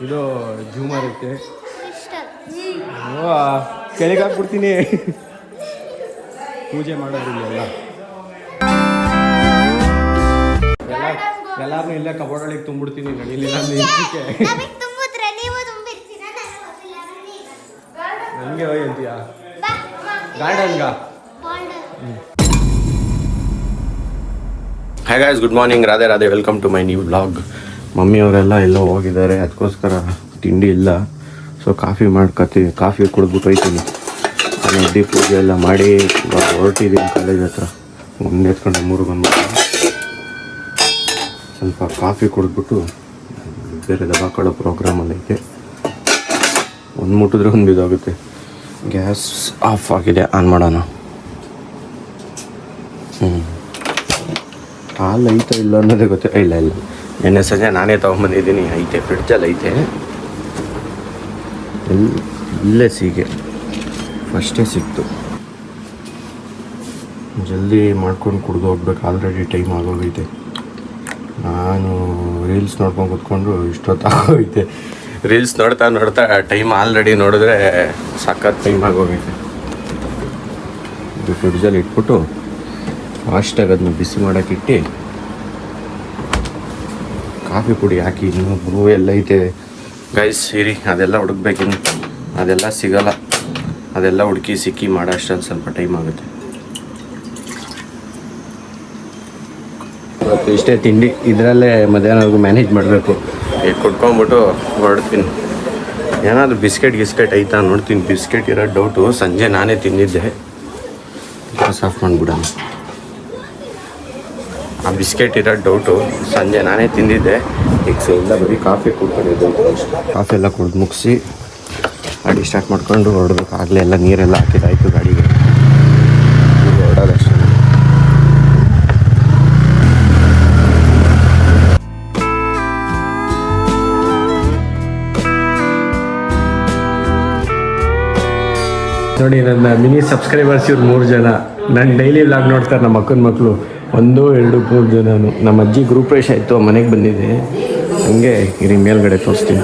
ಇದು ಝೂಮರ್ ಐತೆ. ಕೆಳಗೆ ಹಾಕ್ಬಿಡ್ತೀನಿ. ಪೂಜೆ ಮಾಡೋದಿಲ್ಲ ಎಲ್ಲಾರನ್ನೂ ಇಲ್ಲೇ ಕಬೋರ್ಡ್ ಒಳಗೆ ತುಂಬಿಡ್ತೀನಿ. ನಡೀಲಿಲ್ಲ ಹಂಗೆ ಹೋಗಿ ಅಂತೀಯಾ ಗಾರ್ಡನ್ಗ? Hi guys, good morning, Radhe Radhe, welcome to my new vlog. ಮಮ್ಮಿಯವರೆಲ್ಲ ಎಲ್ಲೋ ಹೋಗಿದ್ದಾರೆ, ಅದಕ್ಕೋಸ್ಕರ ತಿಂಡಿ ಇಲ್ಲ. ಸೊ ಕಾಫಿ ಕುಡಿದ್ಬಿಟ್ಟು ಹೋಯ್ತೀನಿ. ನಾನು ಎದ್ದು ಪೂಜೆ ಎಲ್ಲ ಮಾಡಿ ಹೊರಟಿದ್ದೀನಿ ಕಾಲೇಜ್ ಹತ್ರ. ಮುಂದೆ ಎತ್ಕೊಂಡು ಮೂರು ಬಂದ್ಬಿಟ್ಟು ಸ್ವಲ್ಪ ಕಾಫಿ ಕುಡಿದ್ಬಿಟ್ಟು ಬೇರೆ ದಬಾ ಕೊಡೋ ಪ್ರೋಗ್ರಾಮಲ್ಲಿ ಐತೆ. ಒಂದು ಮುಟ್ಟಿದ್ರೆ ಒಂದು ಬಿದ್ದೋಗುತ್ತೆ. ಗ್ಯಾಸ್ ಆಫ್ ಆಗಿದೆ, ಆನ್ ಮಾಡೋಣ. ಹಾಲು ಐತೆ ಇಲ್ಲ ಅನ್ನೋದೇ ಗೊತ್ತೇ ಇಲ್ಲ. ನಿನ್ನೆ ಸಂಜೆ ನಾನೇ ತೊಗೊಂಬಂದಿದ್ದೀನಿ. ಐತೆ, ಫ್ರಿಡ್ಜಲ್ಲಿ ಐತೆ. ಇಲ್ಲೇ ಸೀಗೆ ಫಸ್ಟೇ ಸಿಕ್ತು. ಜಲ್ದಿ ಮಾಡ್ಕೊಂಡು ಕುಡ್ದು ಹೋಗ್ಬೇಕು. ಆಲ್ರೆಡಿ ಟೈಮ್ ಆಗೋಗೈತೆ. ನಾನು ರೀಲ್ಸ್ ನೋಡ್ಕೊಂಡು ಕೂತ್ಕೊಂಡು ಇಷ್ಟೊತ್ತಾಗೋಗೈತೆ. ರೀಲ್ಸ್ ನೋಡ್ತಾ ಟೈಮ್ ಆಲ್ರೆಡಿ ನೋಡಿದ್ರೆ ಸಖತ್ ಟೈಮ್ ಆಗೋಗೈತೆ. ಇದು ಫ್ರಿಡ್ಜಲ್ಲಿ ಇಟ್ಬಿಟ್ಟು ಫಾಸ್ಟಾಗಿ ಅದನ್ನ ಬಿಸಿ ಮಾಡೋಕ್ಕಿಟ್ಟು ಕಾಫಿ ಪುಡಿ ಹಾಕಿ ಇನ್ನೂ ಬ್ರೂ ಎಲ್ಲ ಐತೆ ಗೈಸ್. ಇರಿ, ಅದೆಲ್ಲ ಹುಡುಕ್ಬೇಕಿನ್ನು. ಅದೆಲ್ಲ ಸಿಗಲ್ಲ. ಅದೆಲ್ಲ ಹುಡುಕಿ ಸಿಕ್ಕಿ ಮಾಡೋ ಅಷ್ಟೊಂದು ಸ್ವಲ್ಪ ಟೈಮ್ ಆಗುತ್ತೆ. ಇವತ್ತು ಇಷ್ಟೇ ತಿಂಡಿ. ಇದರಲ್ಲೇ ಮಧ್ಯಾಹ್ನವರೆಗೂ ಮ್ಯಾನೇಜ್ ಮಾಡಬೇಕು. ಈಗ ಕುಟ್ಕೊಂಡ್ಬಿಟ್ಟು ಹೊರಡ್ತೀನಿ. ಏನಾದರೂ ಬಿಸ್ಕೆಟ್ ಐತಾ ನೋಡ್ತೀನಿ. ಬಿಸ್ಕೆಟ್ ಇರೋ ಡೌಟು. ಸಂಜೆ ನಾನೇ ತಿಂದಿದ್ದೆ. ಗ್ಯಾಸ್ ಆಫ್ ಮಾಡಿಬಿಡೋಣ. ಆ ಬಿಸ್ಕೆಟ್ ಇರೋ ಡೌಟು. ಸಂಜೆ ನಾನೇ ತಿಂದಿದ್ದೆ. ಈಗ ಎಲ್ಲ ಬರೀ ಕಾಫಿ ಕುಡ್ಕೊಂಡಿದ್ದೆ. ಕಾಫಿ ಎಲ್ಲ ಕುಡ್ದು ಮುಗಿಸಿ ಗಾಡಿ ಸ್ಟಾರ್ಟ್ ಮಾಡ್ಕೊಂಡು ಹೊರಡ್ಬೇಕು. ಆಗಲೇ ಎಲ್ಲ ನೀರೆಲ್ಲ ಹಾಕಿದ್ದಾಯಿತು ಗಾಡಿಗೆ. ಹೊರಡೋದಷ್ಟೇ. ನೋಡಿ, ನನ್ನ ಮಿನಿ ಸಬ್ಸ್ಕ್ರೈಬರ್ಸ್ ಇವ್ರು 3 ಜನ. ನಾನು ಡೈಲಿ ವ್ಲಾಗ್ ನೋಡ್ತಾರೆ ನಮ್ಮ ಅಕ್ಕನ ಮಕ್ಕಳು. 1, 2, 3 ಜನನು. ನಮ್ಮ ಅಜ್ಜಿ ಗ್ರೂಪ್ ರೇಷ್ ಆಯಿತು, ಮನೆಗೆ ಬಂದಿದೆ. ಹಂಗೆ ಇರಿ ಮೇಲ್ಗಡೆ ತೋರಿಸ್ತೀನಿ.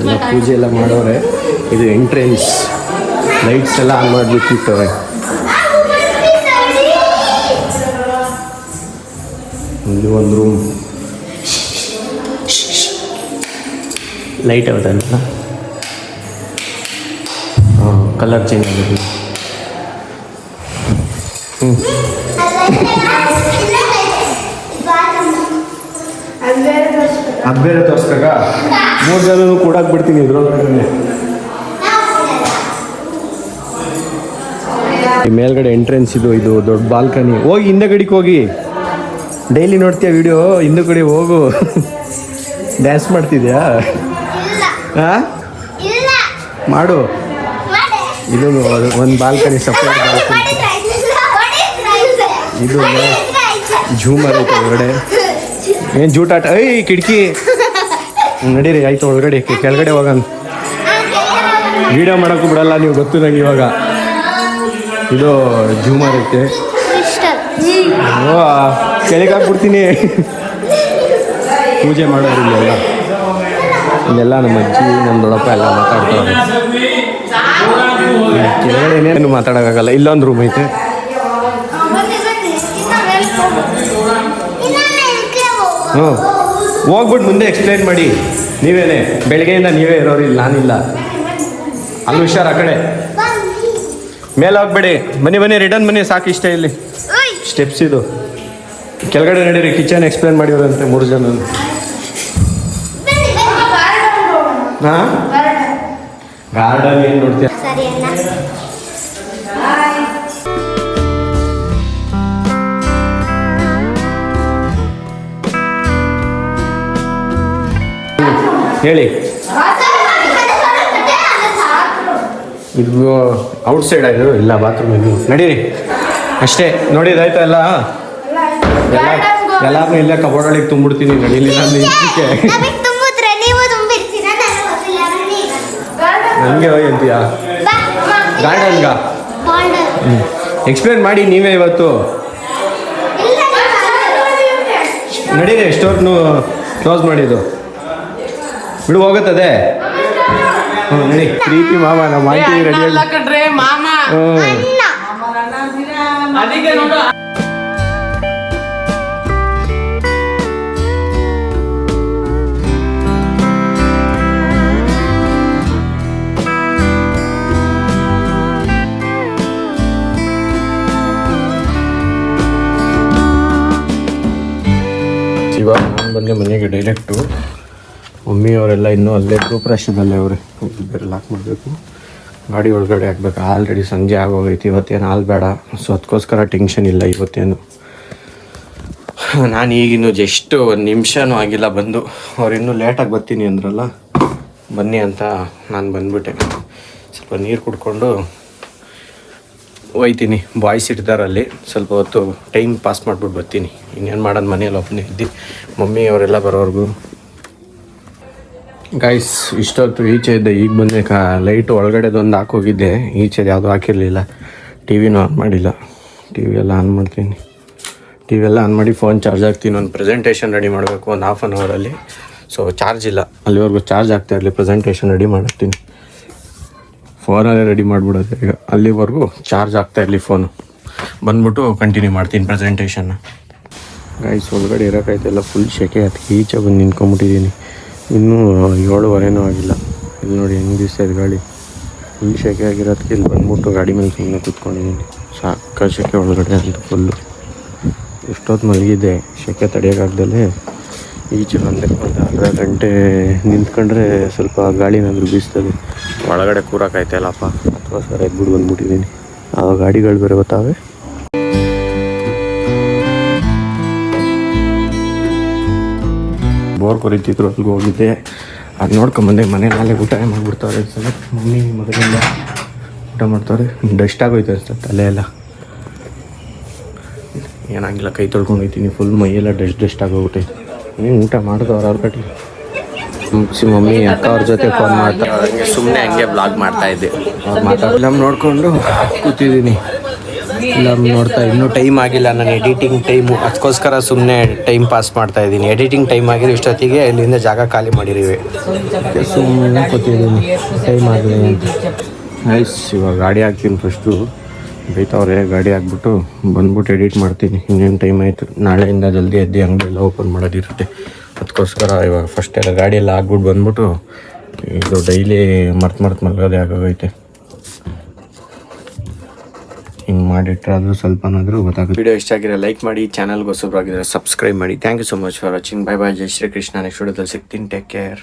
ಎಲ್ಲ ಪೂಜೆ ಎಲ್ಲ ಮಾಡೋರೆ. ಇದು ಎಂಟ್ರೆನ್ಸ್. ಲೈಟ್ಸ್ ಎಲ್ಲ ಆನ್ ಮಾಡಿಬಿಟ್ಟಿರ್ತವೆ. ಇಲ್ಲಿ ಒಂದು ರೂಮ್. ಲೈಟ್ ಯಾವುದಲ್ಲ, ಕಲರ್ ಚೇಂಜ್ ಆಗಿದೆ. ಅದು ಬೇರೆ ತೋರಿಸ್ಬೇಕಾ? 3 ಜನನು ಕೂಡಾಕ್ ಬಿಡ್ತೀನಿ ಇದ್ರೊಳಗಡೆ. ಈ ಮೇಲ್ಗಡೆ ಎಂಟ್ರೆನ್ಸ್ ಇದು ದೊಡ್ಡ ಬಾಲ್ಕನಿ. ಹೋಗಿ ಹಿಂದೆ ಗಡಿಗೆ ಹೋಗಿ. ಡೈಲಿ ನೋಡ್ತೀಯ ವಿಡಿಯೋ? ಹಿಂದೆ ಕಡೆ ಹೋಗು. ಡ್ಯಾನ್ಸ್ ಮಾಡ್ತಿದ್ಯಾ? ಹಾಂ, ಮಾಡು. ಇದು ಒಂದು ಬಾಲ್ಕನಿ, ಸಪ್ರೇಟ್ ಬಾಲ್ಕನಿ. ಇದು ಝೂಮರ್ ಐತೆ ಹೊರಗಡೆ. ಏನು ಜೂಟಾಟ? ಕಿಟಕಿ ನಡೀರಿ. ಆಯ್ತು, ಒಳಗಡೆ ಕೆಳಗಡೆ ಹೋಗೋಣ. ವಿಡಿಯೋ ಮಾಡೋಕ್ಕೂ ಬಿಡಲ್ಲ ನೀವು, ಗೊತ್ತು ನಂಗೆ ಇವಾಗ. ಇದು ಝೂಮರ್ ಐತೆ. ಕೆಳಗೆ ಹಾಕ್ಬಿಡ್ತೀನಿ. ಪೂಜೆ ಮಾಡೋರಿಲ್ಲ. ಇಲ್ಲೆಲ್ಲ ನಮ್ಮ ಅಜ್ಜಿ, ನಮ್ಮ ದೊಡ್ಡಪ್ಪ ಎಲ್ಲ ಮಾತಾಡ್ತಾರೆ. ಕೆಳಗಡೆ ಏನೇನು ಮಾತಾಡೋಕ್ಕಾಗಲ್ಲ. ಇಲ್ಲೊಂದು ರೂಮ್ ಐತೆ. ಹ್ಞೂ, ಹೋಗ್ಬಿಟ್ಟು ಮುಂದೆ ಎಕ್ಸ್ಪ್ಲೈನ್ ಮಾಡಿ. ನೀವೇನೆ ಬೆಳಗ್ಗೆಯಿಂದ ನೀವೇ ಇರೋರಿಲ್ಲ, ನಾನಿಲ್ಲ. ಅಲ್ಲಿ ಹುಷಾರು. ಆ ಕಡೆ ಮೇಲೆ ಹೋಗ್ಬೇಡಿ. ಬನ್ನಿ ರಿಟರ್ನ್ ಬನ್ನಿ. ಸಾಕು ಇಷ್ಟ. ಇಲ್ಲಿ ಸ್ಟೆಪ್ಸ್ ಇದು. ಕೆಳಗಡೆ ನಡೀರಿ. ಕಿಚನ್ ಎಕ್ಸ್ಪ್ಲೈನ್ ಮಾಡಿವ್ರಂತೆ 3 ಜನ. ಹಾಂ, ಗಾರ್ಡನ್ ಏನು ನೋಡ್ತೀಯ? ಹೇಳಿ. ಇದು ಔಟ್ಸೈಡ್ ಆಯಿತು. ಇಲ್ಲ, ಬಾತ್ರೂಮ್ ಇದು. ನಡೀರಿ ಅಷ್ಟೇ. ನೋಡಿದಾಯ್ತಾ? ಎಲ್ಲಾರನ್ನೂ ಇಲ್ಲೇ ಕಬೋರ್ಡ್ ಒಳಗೆ ತುಂಬಿಡ್ತೀನಿ. ನಡೀಲಿಲ್ಲ ನನಗೆ ಹೋಗಿ ಅಂತೀಯಾ ಗಾರ್ಡನ್ಗ? ಎಕ್ಸ್ಪ್ಲೇನ್ ಮಾಡಿ ನೀವೇ ಇವತ್ತು. ನಡೀರಿ. ಎಷ್ಟೊತ್ತು ಕ್ಲೋಸ್ ಮಾಡಿದ್ದು ಬಿಡು, ಹೋಗುತ್ತದೆ. ಹ್ಞೂ ನಡಿ. ಪ್ರೀತಿ ಮಾಮ ನಮ್ಮ ಆಂಟಿ ರೆಡಿ. ಇವಾಗ ನಾನು ಬಂದೆ ಮನೆಗೆ ಡೈರೆಕ್ಟು. ಮಮ್ಮಿಯವರೆಲ್ಲ ಇನ್ನೂ ಅಲ್ಲೇ ಗೃಹಪ್ರವೇಶದಲ್ಲೇ ಅವರೇ. ಬೇರೆ ಲಾಕ್ ಮಾಡಬೇಕು, ಗಾಡಿ ಒಳಗಡೆ ಹಾಕ್ಬೇಕು. ಆಲ್ರೆಡಿ ಸಂಜೆ ಆಗೋಗೈತಿ. ಇವತ್ತೇನು ಹಾಲು ಬೇಡ, ಸೊ ಅದಕ್ಕೋಸ್ಕರ ಟೆನ್ಷನ್ ಇಲ್ಲ ಇವತ್ತೇನು. ನಾನು ಈಗಿನ್ನು ಜಸ್ಟ್ ಒಂದು ನಿಮಿಷನೂ ಆಗಿಲ್ಲ ಬಂದು. ಅವ್ರು ಇನ್ನೂ ಲೇಟಾಗಿ ಬರ್ತೀನಿ ಅಂದ್ರಲ್ಲ, ಬನ್ನಿ ಅಂತ ನಾನು ಬಂದ್ಬಿಟ್ಟೆ. ಸ್ವಲ್ಪ ನೀರು ಕುಡ್ಕೊಂಡು ಹೋಯ್ತೀನಿ. ಬಾಯ್ಸ್ ಇರ್ತಾರಲ್ಲಿ, ಸ್ವಲ್ಪ ಹೊತ್ತು ಟೈಮ್ ಪಾಸ್ ಮಾಡ್ಬಿಟ್ಟು ಬರ್ತೀನಿ. ಇನ್ನೇನು ಮಾಡೋದು, ಮನೇಲಿ ಒಬ್ಬನೇ ಇದ್ದು ಮಮ್ಮಿ ಅವರೆಲ್ಲ ಬರೋವರೆಗೂ. ಗೈಸ್ ಇಷ್ಟೊತ್ತು ಈಚೆ ಇದ್ದೆ, ಈಗ ಬಂದೆ. ಲೈಟ್ ಒಳಗಡೆದೊಂದು ಹಾಕೋಗಿದ್ದೆ, ಈಚೆದು ಯಾವುದೂ ಹಾಕಿರಲಿಲ್ಲ. ಟಿ ವಿನೂ ಆನ್ ಮಾಡಿಲ್ಲ. ಟಿ ವಿ ಎಲ್ಲ ಆನ್ ಮಾಡ್ತೀನಿ. ಟಿ ವಿ ಎಲ್ಲ ಆನ್ ಮಾಡಿ ಫೋನ್ ಚಾರ್ಜ್ ಹಾಕ್ತೀನಿ. ಒಂದು ಪ್ರೆಸೆಂಟೇಷನ್ ರೆಡಿ ಮಾಡಬೇಕು ಒಂದು ಹಾಫ್ ಆನ್ ಅವರಲ್ಲಿ. ಸೊ ಚಾರ್ಜ್ ಇಲ್ಲ, ಅಲ್ಲಿವರೆಗೂ ಚಾರ್ಜ್ ಆಗ್ತಾ ಇರಲಿ. ಪ್ರೆಸೆಂಟೇಷನ್ ರೆಡಿ ಮಾಡ್ತೀನಿ. ಫೋನಲ್ಲೇ ರೆಡಿ ಮಾಡಿಬಿಡೋದು ಈಗ. ಅಲ್ಲಿವರೆಗೂ ಚಾರ್ಜ್ ಆಗ್ತಾ ಇರಲಿ ಫೋನು. ಬಂದ್ಬಿಟ್ಟು ಕಂಟಿನ್ಯೂ ಮಾಡ್ತೀನಿ ಪ್ರೆಸೆಂಟೇಷನ್ನ. ಗೈಸ್ ಒಳಗಡೆ ಇರೋಕ್ಕಾಯ್ತೆಲ್ಲ ಫುಲ್ ಸೆಕೆ. ಅದಕ್ಕೆ ಈಚೆ ಬಂದು ನಿಂತ್ಕೊಂಬಿಟ್ಟಿದ್ದೀನಿ. ಇನ್ನೂ 7:15 ಆಗಿಲ್ಲ. ಇಲ್ಲಿ ನೋಡಿ ಹೆಂಗೆ ಬೀಸ್ತಾಯಿದೆ ಗಾಳಿ. ಫುಲ್ ಸೆಕೆ ಆಗಿರೋದಕ್ಕೆ ಇಲ್ಲಿ ಬಂದ್ಬಿಟ್ಟು ಗಾಡಿ ಮೇಲೆ ಸುಮ್ಮನೆ ಕೂತ್ಕೊಂಡಿದ್ದೀನಿ. ಸಾಕ ಸೆಕೆ ಒಳಗಡೆ ಅಂತ ಫುಲ್ಲು. ಎಷ್ಟೊತ್ತು ಮಲಗಿದ್ದೆ, ಸೆಕೆ ತಡೆಯೋಕ್ಕಾಗ್ದಲೇ ಈಚೆ ಬಂದೆ. ಒಂದು ಅರ್ಧ ಗಂಟೆ ನಿಂತ್ಕೊಂಡ್ರೆ ಸ್ವಲ್ಪ ಗಾಳಿನಾದರೂ ಬೀಸ್ತದೆ. ಒಳಗಡೆ ಕೂರೋಕ್ಕಾಯ್ತಾಯಿಲ್ಲಪ್ಪ, ಅದಕ್ಕೋಸ್ಕರ ಎದ್ಬಿಟ್ಟು ಬಂದ್ಬಿಟ್ಟಿದ್ದೀನಿ. ಆ ಗಾಡಿಗಳು ಬೇರೆ ಗೊತ್ತಾವೆ. ಬೋರ್ ಕೊರಿತಿದ್ರು, ಅಲ್ಲಿಗೆ ಹೋಗಿದ್ದೆ. ಅದು ನೋಡ್ಕೊಂಬಂದೆ. ಮನೆಯಲ್ಲೇ ಊಟ ಮಾಡಿಬಿಡ್ತಾರೆ ಸಲ. ಮಮ್ಮಿ ಮೊದಲಿಂದ ಊಟ ಮಾಡ್ತಾರೆ. ಡಸ್ಟ್ ಆಗೋಯ್ತು ಅನ್ಸುತ್ತೆ ತಲೆ ಎಲ್ಲ. ಏನಾಗಿಲ್ಲ, ಕೈ ತೊಳ್ಕೊಂಡೋಗ್ತೀನಿ. ಫುಲ್ ಮೈಯೆಲ್ಲ ಡಸ್ಟ್ ಆಗೋಗ್ಬಿಟ್ಟೈತೆ. ನೀನು ಊಟ ಮಾಡಿದವ್ರು ಅವ್ರ ಕಟ್ಟಿ ಮಮ್ಮಿ ಅಕ್ಕ ಅವ್ರ ಜೊತೆ ಫೋನ್ ಮಾಡ್ತಾ ಹಂಗೆ ಸುಮ್ಮನೆ ಹಂಗೆ ಬ್ಲಾಗ್ ಮಾಡ್ತಾಯಿದ್ದೆ. ಅವ್ರು ಫಿಲಮ್ ನೋಡಿಕೊಂಡು ಕೂತಿದ್ದೀನಿ. ಫಿಲಮ್ ನೋಡ್ತಾ ಇನ್ನೂ ಟೈಮ್ ಆಗಿಲ್ಲ. ನಾನು ಎಡಿಟಿಂಗ್ ಟೈಮು, ಅದಕ್ಕೋಸ್ಕರ ಸುಮ್ಮನೆ ಟೈಮ್ ಪಾಸ್ ಮಾಡ್ತಾಯಿದ್ದೀನಿ. ಎಡಿಟಿಂಗ್ ಟೈಮ್ ಆಗಿರೋ ಇಷ್ಟೊತ್ತಿಗೆ ಇಲ್ಲಿಂದ ಜಾಗ ಖಾಲಿ ಮಾಡಿದ್ದೀವಿ. ಸುಮ್ಮನೆ ಕೂತಿದ್ದೀನಿ, ಟೈಮ್ ಆಗಲಿ ಅಂತ. ನೈಸ್. ಇವಾಗ ಗಾಡಿ ಹಾಕ್ತೀನಿ ಫಸ್ಟು. ಬೈತವ್ರೆ. ಗಾಡಿ ಹಾಕ್ಬಿಟ್ಟು ಬಂದ್ಬಿಟ್ಟು ಎಡಿಟ್ ಮಾಡ್ತೀನಿ. ಇನ್ನೇನು ಟೈಮ್ ಆಯಿತು. ನಾಳೆಯಿಂದ ಜಲ್ದಿ ಎದ್ದು ಅಂಗಡಿ ಎಲ್ಲ ಓಪನ್ ಮಾಡೋದಿರುತ್ತೆ. ಅದಕ್ಕೋಸ್ಕರ ಇವಾಗ ಫಸ್ಟ್ ಎಲ್ಲ ಗಾಡಿ ಎಲ್ಲ ಹಾಕ್ಬಿಟ್ಟು ಬಂದ್ಬಿಟ್ಟು ಇದು ಡೈಲಿ ಮರ್ತು ಮಲಗೋದೇ ಆಗೋಗೈತೆ. ಹಿಂಗೆ ಮಾಡಿಟ್ರೆ ಅದು ಸ್ವಲ್ಪನಾದರೂ ಗೊತ್ತಾಗುತ್ತೆ. ವಿಡಿಯೋ ಇಷ್ಟ ಆಗಿರೋ ಲೈಕ್ ಮಾಡಿ, ಚಾನಲ್ಗೆ ಹೊಸಬ್ರಾಗಿದ್ದರೆ ಸಬ್ಸ್ಕ್ರೈಬ್ ಮಾಡಿ. Thank you so much for watching. Bye bye. ಜೈ ಶ್ರೀ ಕೃಷ್ಣ. ನೆಕ್ಸ್ಟ್ ವಿಡಿಯೋದಲ್ಲಿ ಸಿಗ್ತೀನಿ. Take care.